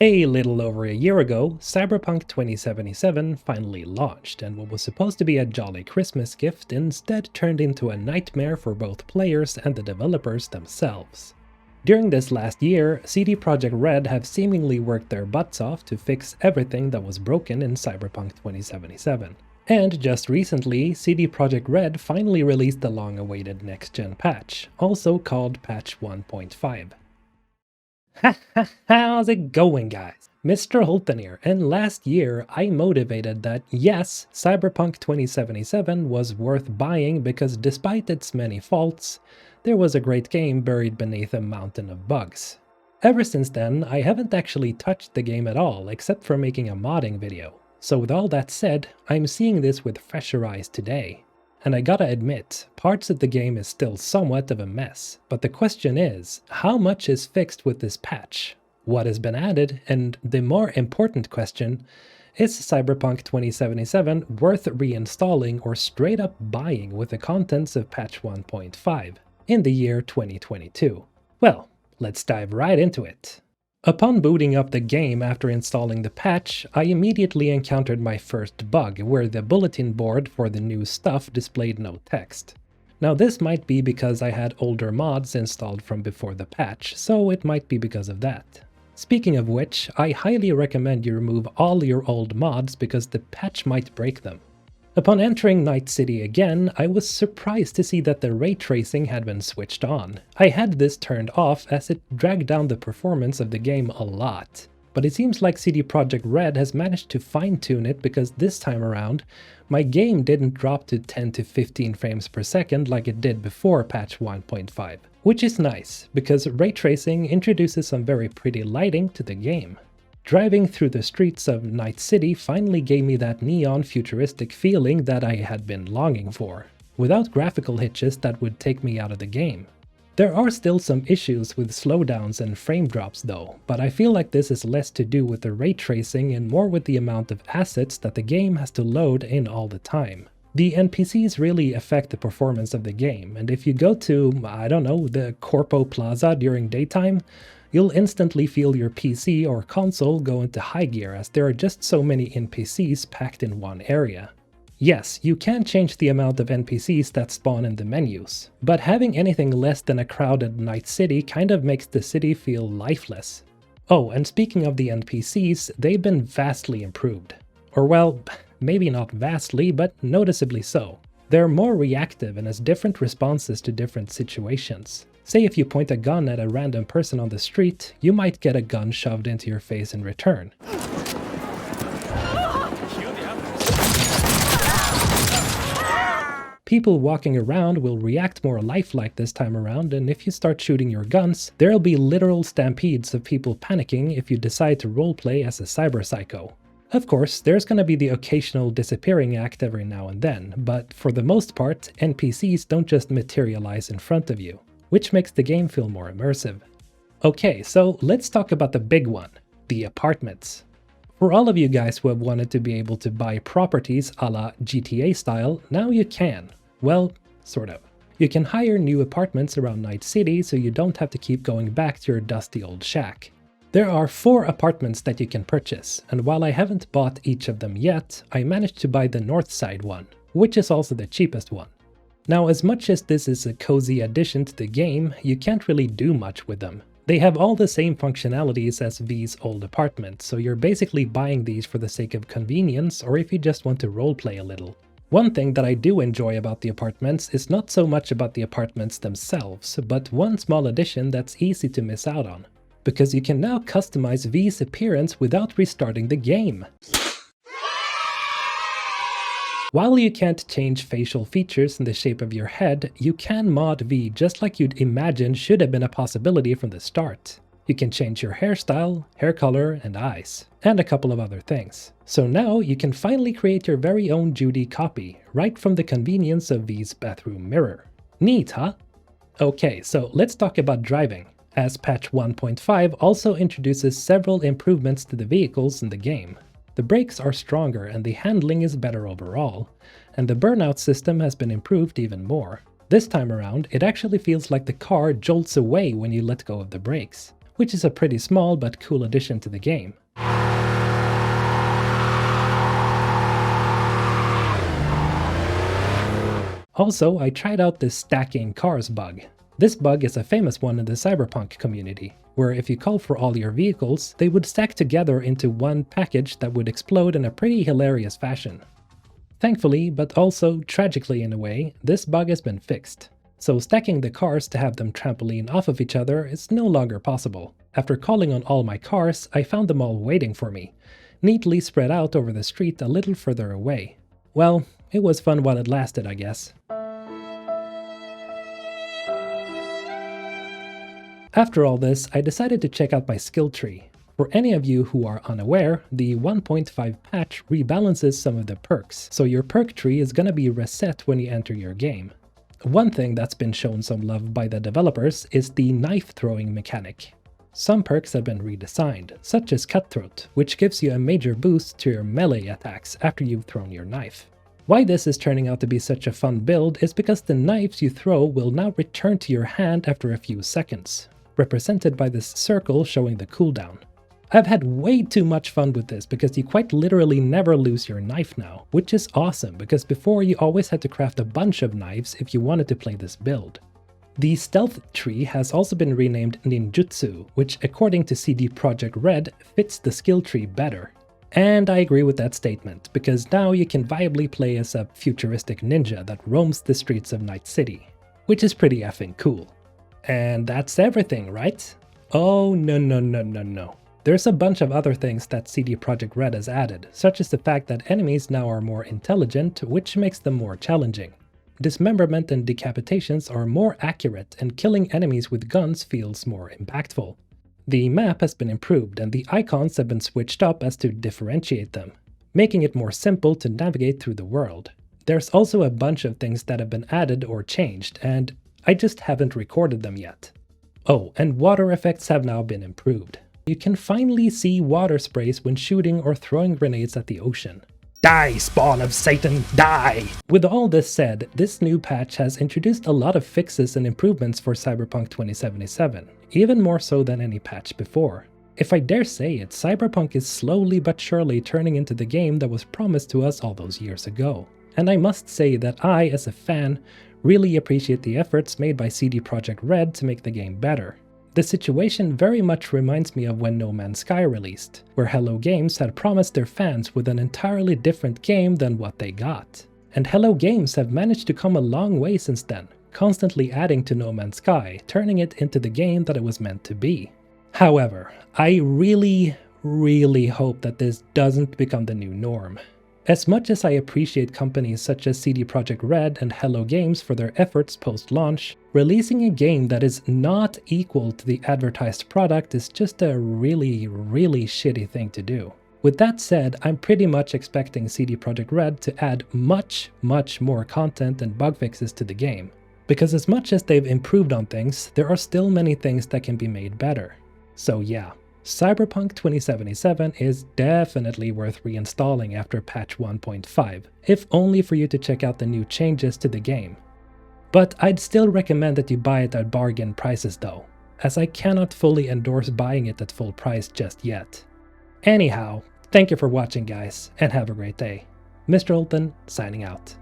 A little over a year ago, Cyberpunk 2077 finally launched, and what was supposed to be a jolly Christmas gift instead turned into a nightmare for both players and the developers themselves. During this last year, CD Projekt Red have seemingly worked their butts off to fix everything that was broken in Cyberpunk 2077. And just recently, CD Projekt Red finally released the long-awaited next-gen patch, also called Patch 1.5. How's it going, guys? Mr. Holton here, and last year I motivated that yes, Cyberpunk 2077 was worth buying because despite its many faults, there was a great game buried beneath a mountain of bugs. Ever since then, I haven't actually touched the game at all except for making a modding video. So with all that said, I'm seeing this with fresher eyes today. And I gotta admit, parts of the game is still somewhat of a mess, but the question is, how much is fixed with this patch? What has been added? And the more important question, is Cyberpunk 2077 worth reinstalling or straight up buying with the contents of patch 1.5 in the year 2022? Well, let's dive right into it. Upon booting up the game after installing the patch, I immediately encountered my first bug, where the bulletin board for the new stuff displayed no text. Now this might be because I had older mods installed from before the patch, so it might be because of that. Speaking of which, I highly recommend you remove all your old mods because the patch might break them. Upon entering Night City again, I was surprised to see that the ray tracing had been switched on. I had this turned off as it dragged down the performance of the game a lot. But it seems like CD Projekt Red has managed to fine-tune it because this time around, my game didn't drop to 10 to 15 frames per second like it did before patch 1.5. Which is nice, because ray tracing introduces some very pretty lighting to the game. Driving through the streets of Night City finally gave me that neon futuristic feeling that I had been longing for, without graphical hitches that would take me out of the game. There are still some issues with slowdowns and frame drops though, but I feel like this is less to do with the ray tracing and more with the amount of assets that the game has to load in all the time. The NPCs really affect the performance of the game, and if you go to, I don't know, the Corpo Plaza during daytime, you'll instantly feel your PC or console go into high gear as there are just so many NPCs packed in one area. Yes, you can change the amount of NPCs that spawn in the menus, but having anything less than a crowded Night City kind of makes the city feel lifeless. Oh, and speaking of the NPCs, they've been vastly improved. Or well, maybe not vastly, but noticeably so. They're more reactive and has different responses to different situations. Say if you point a gun at a random person on the street, you might get a gun shoved into your face in return. People walking around will react more lifelike this time around, and if you start shooting your guns, there'll be literal stampedes of people panicking if you decide to roleplay as a cyber psycho. Of course, there's gonna be the occasional disappearing act every now and then, but for the most part, NPCs don't just materialize in front of you, which makes the game feel more immersive. Okay, so let's talk about the big one, the apartments. For all of you guys who have wanted to be able to buy properties a la GTA style, now you can. Well, sort of. You can hire new apartments around Night City so you don't have to keep going back to your dusty old shack. There are 4 apartments that you can purchase, and while I haven't bought each of them yet, I managed to buy the north side one, which is also the cheapest one. Now, as much as this is a cozy addition to the game, you can't really do much with them. They have all the same functionalities as V's old apartment, so you're basically buying these for the sake of convenience or if you just want to roleplay a little. One thing that I do enjoy about the apartments is not so much about the apartments themselves, but one small addition that's easy to miss out on. Because you can now customize V's appearance without restarting the game. While you can't change facial features in the shape of your head, you can mod V just like you'd imagine should have been a possibility from the start. You can change your hairstyle, hair color, and eyes, and a couple of other things. So now you can finally create your very own Judy copy, right from the convenience of V's bathroom mirror. Neat, huh? Okay, so let's talk about driving, as patch 1.5 also introduces several improvements to the vehicles in the game. The brakes are stronger and the handling is better overall, and the burnout system has been improved even more. This time around, it actually feels like the car jolts away when you let go of the brakes, which is a pretty small but cool addition to the game. Also, I tried out this stacking cars bug. This bug is a famous one in the Cyberpunk community, where if you call for all your vehicles, they would stack together into one package that would explode in a pretty hilarious fashion. Thankfully, but also tragically in a way, this bug has been fixed. So stacking the cars to have them trampoline off of each other is no longer possible. After calling on all my cars, I found them all waiting for me, neatly spread out over the street a little further away. Well, it was fun while it lasted, I guess. After all this, I decided to check out my skill tree. For any of you who are unaware, the 1.5 patch rebalances some of the perks, so your perk tree is gonna be reset when you enter your game. One thing that's been shown some love by the developers is the knife throwing mechanic. Some perks have been redesigned, such as Cutthroat, which gives you a major boost to your melee attacks after you've thrown your knife. Why this is turning out to be such a fun build is because the knives you throw will now return to your hand after a few seconds, represented by this circle showing the cooldown. I've had way too much fun with this because you quite literally never lose your knife now, which is awesome because before you always had to craft a bunch of knives if you wanted to play this build. The stealth tree has also been renamed Ninjutsu, which according to CD Projekt Red fits the skill tree better. And I agree with that statement, because now you can viably play as a futuristic ninja that roams the streets of Night City, which is pretty effing cool. And that's everything, right? Oh no. There's a bunch of other things that CD Projekt Red has added, such as the fact that enemies now are more intelligent, which makes them more challenging. Dismemberment and decapitations are more accurate, and killing enemies with guns feels more impactful. The map has been improved, and the icons have been switched up as to differentiate them, making it more simple to navigate through the world. There's also a bunch of things that have been added or changed, and I just haven't recorded them yet. Oh, and water effects have now been improved. You can finally see water sprays when shooting or throwing grenades at the ocean. Die, spawn of Satan, die! With all this said, this new patch has introduced a lot of fixes and improvements for Cyberpunk 2077, even more so than any patch before. If I dare say it, Cyberpunk is slowly but surely turning into the game that was promised to us all those years ago. And I must say that I, as a fan, really appreciate the efforts made by CD Projekt Red to make the game better. The situation very much reminds me of when No Man's Sky released, where Hello Games had promised their fans with an entirely different game than what they got. And Hello Games have managed to come a long way since then, constantly adding to No Man's Sky, turning it into the game that it was meant to be. However, I really hope that this doesn't become the new norm. As much as I appreciate companies such as CD Projekt Red and Hello Games for their efforts post-launch, releasing a game that is not equal to the advertised product is just a really shitty thing to do. With that said, I'm pretty much expecting CD Projekt Red to add much more content and bug fixes to the game. Because as much as they've improved on things, there are still many things that can be made better. So yeah. Cyberpunk 2077 is definitely worth reinstalling after patch 1.5, if only for you to check out the new changes to the game. But I'd still recommend that you buy it at bargain prices though, as I cannot fully endorse buying it at full price just yet. Anyhow, thank you for watching guys, and have a great day. Mr. Holton, signing out.